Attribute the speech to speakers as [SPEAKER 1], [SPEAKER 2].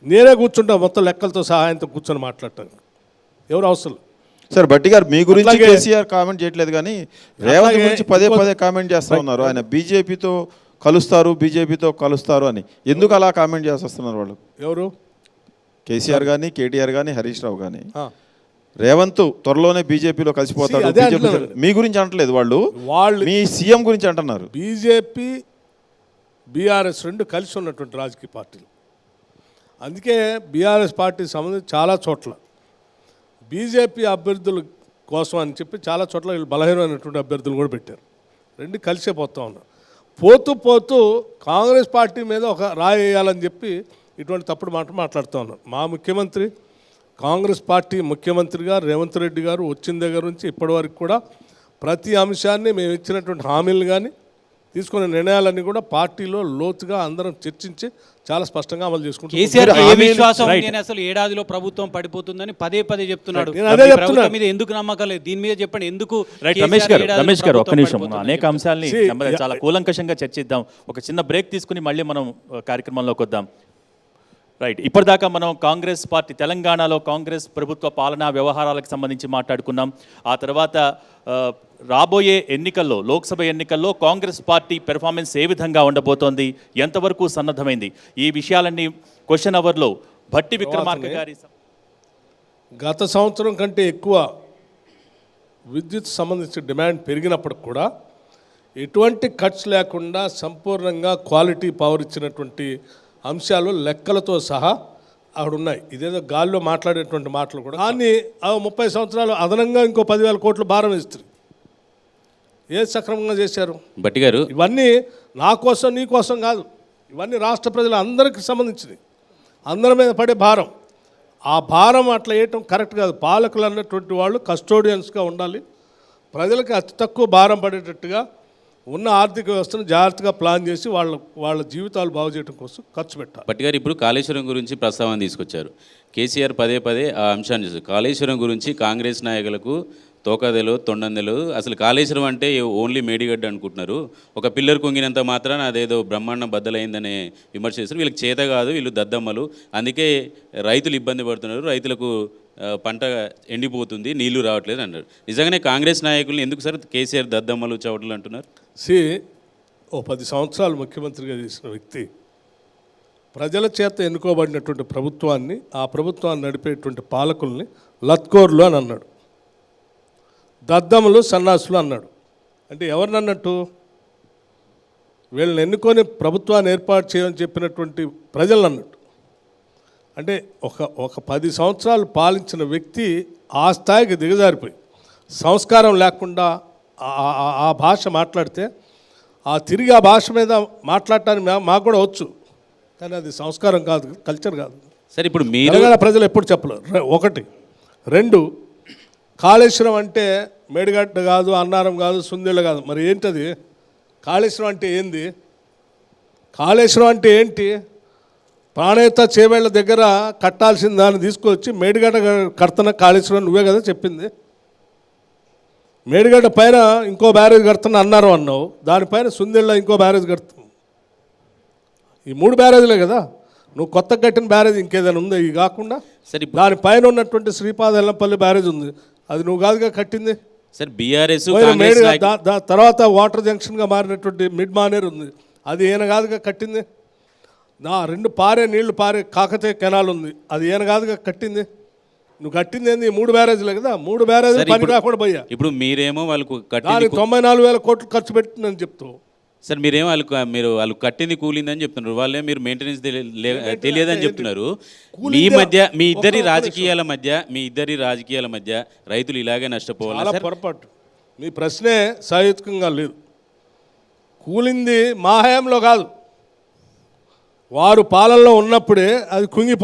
[SPEAKER 1] నేనే కూర్చుంటా మొత్తం లెక్కలతో సహాయంతో కూర్చొని మాట్లాడటానికి ఎవరు అవసరం.
[SPEAKER 2] సార్ భట్టి గారు మీ గురించి కేసీఆర్ కామెంట్ చేయట్లేదు కానీ రేవంత్ గురించి పదే పదే కామెంట్ చేస్తూ ఉన్నారు. ఆయన బీజేపీతో కలుస్తారు అని. ఎందుకు అలా కామెంట్ చేస్తున్నారు వాళ్ళు?
[SPEAKER 1] ఎవరు?
[SPEAKER 2] కేసీఆర్ కానీ, కేటీఆర్ కానీ, హరీష్ రావు కానీ రేవంత్ త్వరలోనే బీజేపీలో కలిసిపోతాడు మీ గురించి అంటలేదు, వాళ్ళు మీ సీఎం గురించి అంటున్నారు.
[SPEAKER 1] బీజేపీ బీఆర్ఎస్ రెండు కలిసి ఉన్నటువంటి రాజకీయ పార్టీలు. అందుకే బీఆర్ఎస్ పార్టీ సంబంధించి చాలా చోట్ల బీజేపీ అభ్యర్థుల కోసం అని చెప్పి చాలా చోట్ల వీళ్ళు బలహీనమైనటువంటి అభ్యర్థులు కూడా పెట్టారు. రెండు కలిసే పోతూ ఉన్నారు. పోతూ కాంగ్రెస్ పార్టీ మీద ఒక రాయి వేయాలని చెప్పి ఇటువంటి తప్పుడు మాట్లాడుతూ ఉన్నారు. మా ముఖ్యమంత్రి కాంగ్రెస్ పార్టీ ముఖ్యమంత్రిగా రేవంత్ రెడ్డి గారు వచ్చిన దగ్గర నుంచి ఇప్పటివరకు కూడా ప్రతి అంశాన్ని మేము ఇచ్చినటువంటి హామీలు కానీ తీసుకునే నిర్ణయాలన్నీ కూడా పార్టీలో లోతుగా అందరం చర్చించి చాలా స్పష్టంగా అమలు చేసుకుంటాం.
[SPEAKER 3] అసలు ఏడాదిలో ప్రభుత్వం పడిపోతుందని పదే చెప్తున్నాడు. మీద ఎందుకు నమ్మకం లేదు? దీని మీద చెప్పండి ఎందుకు?
[SPEAKER 4] రమేష్ గారు ఒక్క నిమిషం, అనేక అంశాలని చాలా కూలంకషంగా చర్చిద్దాం. ఒక చిన్న బ్రేక్ తీసుకుని మళ్ళీ మనం కార్యక్రమంలోకి వద్దాం. రైట్, ఇప్పటిదాకా మనం కాంగ్రెస్ పార్టీ తెలంగాణలో కాంగ్రెస్ ప్రభుత్వ పాలనా వ్యవహారాలకు సంబంధించి మాట్లాడుకున్నాం. ఆ తర్వాత రాబోయే ఎన్నికల్లో, లోక్సభ ఎన్నికల్లో కాంగ్రెస్ పార్టీ పెర్ఫార్మెన్స్ ఏ విధంగా ఉండబోతోంది, ఎంతవరకు సన్నద్ధమైంది, ఈ విషయాలన్నీ క్వశ్చన్ అవర్లో భట్టి విక్రమార్క గారి.
[SPEAKER 1] గత సంవత్సరం కంటే ఎక్కువ విద్యుత్ సంబంధించిన డిమాండ్ పెరిగినప్పటికి కూడా ఎటువంటి కట్స్ లేకుండా సంపూర్ణంగా క్వాలిటీ పవర్ ఇచ్చినటువంటి అంశాలు లెక్కలతో సహా అక్కడ ఉన్నాయి. ఇదేదో గాల్లో మాట్లాడేటువంటి మాటలు కూడా. కానీ 30 సంవత్సరాలు అదనంగా ఇంకో 10,000 కోట్లు భారం ఇస్తారు. ఏది సక్రమంగా చేశారు?
[SPEAKER 3] భట్టి గారు,
[SPEAKER 1] ఇవన్నీ నా కోసం నీ కోసం కాదు, ఇవన్నీ రాష్ట్ర ప్రజలందరికీ సంబంధించినవి, అందరి మీద పడే భారం. ఆ భారం అట్లా వేయటం కరెక్ట్ కాదు. పాలకులు అన్నటువంటి వాళ్ళు కస్టోడియన్స్గా ఉండాలి. ప్రజలకి అతి తక్కువ భారం పడేటట్టుగా ఉన్న ఆర్థిక వ్యవస్థను జాగ్రత్తగా ప్లాన్ చేసి వాళ్ళ జీవితాలు బాగు చేయడం కోసం ఖర్చు పెట్టాలి.
[SPEAKER 3] భట్టి గారు, ఇప్పుడు కాళేశ్వరం గురించి ప్రస్తావన తీసుకొచ్చారు. కేసీఆర్ పదే ఆ అంశాన్ని చూస్తారు. కాళేశ్వరం గురించి కాంగ్రెస్ నాయకులకు తోకదెలు తొండందెలు. అసలు కాళేశ్వరం అంటే ఓన్లీ మేడిగడ్డ అనుకుంటున్నారు. ఒక పిల్లర్ కుంగినంత మాత్రాన అదేదో బ్రహ్మాండం బద్దలైందనే విమర్శ చేస్తారు. వీళ్ళకి చేత కాదు, వీళ్ళు దద్దమ్మలు, అందుకే రైతులు ఇబ్బంది పడుతున్నారు, రైతులకు పంట ఎండిపోతుంది, నీళ్లు రావట్లేదు అన్నారు. నిజంగానే కాంగ్రెస్ నాయకులను ఎందుకు సార్ కేసీఆర్ దద్దమ్మలు చవటలు అంటున్నారు?
[SPEAKER 1] ఓ 10 సంవత్సరాలు ముఖ్యమంత్రిగా చేసిన వ్యక్తి ప్రజల చేత ఎన్నుకోబడినటువంటి ప్రభుత్వాన్ని, ఆ ప్రభుత్వాన్ని నడిపేటువంటి పాలకుల్ని లత్కోర్లు అని అన్నాడు, దద్దమ్మలు సన్నాసులు అన్నాడు. అంటే ఎవరిని అన్నట్టు? వీళ్ళని ఎన్నుకొని ప్రభుత్వాన్ని ఏర్పాటు చేయమని చెప్పినటువంటి ప్రజలు అన్నట్టు. అంటే ఒక 10 సంవత్సరాలు పాలించిన వ్యక్తి ఆ స్థాయికి దిగజారిపోయి సంస్కారం లేకుండా ఆ భాష మాట్లాడితే తిరిగి ఆ భాష మీద మాట్లాడటానికి మాకు కూడా వచ్చు, కానీ అది సంస్కారం కాదు, కల్చర్ కాదు.
[SPEAKER 3] సరే, ఇప్పుడు
[SPEAKER 1] తెలంగాణ ప్రజలు ఎప్పుడు చెప్పలేరు. 1, 2 కాళేశ్వరం అంటే మేడిగడ్డ కాదు, అన్నారం కాదు, సుందీళ్ళ కాదు. మరి ఏంటది? కాళేశ్వరం అంటే ఏంది? కాళేశ్వరం అంటే ఏంటి? ప్రాణేత చేవేళ్ల దగ్గర కట్టాల్సిన దాన్ని తీసుకొచ్చి మేడిగడ్డ కడుతున్న కాళేశ్వరం నువ్వే కదా చెప్పింది. మేడిగడ్డ పైన ఇంకో బ్యారేజ్ కడుతున్నా అన్నారు అన్నావు, దానిపైన సుందీళ్ళ ఇంకో బ్యారేజ్ కడుతున్నావు. ఈ 3 బ్యారేజ్లే కదా. నువ్వు కొత్త కట్టిన బ్యారేజ్ ఇంకేదైనా ఉందా ఇవి కాకుండా?
[SPEAKER 3] సరే,
[SPEAKER 1] దానిపైన ఉన్నటువంటి శ్రీపాద ఎల్లంపల్లి బ్యారేజ్ ఉంది, అది నువ్వు కాదుగా కట్టింది.
[SPEAKER 3] సార్, బీఆర్ఎస్
[SPEAKER 1] తర్వాత వాటర్ జంక్షన్గా మారినటువంటి మిడ్ మానేర్ ఉంది, అది ఈయన కాదుగా కట్టింది. 2 నీళ్లు పారే కాకతీయ కెనాల్ ఉంది, అది ఈయన కాదుగా కట్టింది. నువ్వు కట్టింది ఏంది? 3 బ్యారేజ్లే కదా. 3 బ్యారేజ్ పని కాకుండా పోయా.
[SPEAKER 3] ఇప్పుడు మీరేమో వాళ్ళకు
[SPEAKER 1] 94,000 కోట్లు ఖర్చు పెట్టిందని చెప్తావు.
[SPEAKER 3] సార్, మీరేమో వాళ్ళు కట్టింది కూలిందని చెప్తున్నారు, వాళ్ళే మీరు మెయింటెనెన్స్ తెలియదని చెప్తున్నారు. మీ ఇద్దరి రాజకీయాల మధ్య రైతులు ఇలాగే నష్టపోవాలి.
[SPEAKER 1] చాలా పొరపాటు. మీ ప్రశ్నే సహేతుకంగా లేదు. కూలింది మా హయాంలో కాదు, వారు పాలనలో ఉన్నప్పుడే అది కుంగిపోయింది.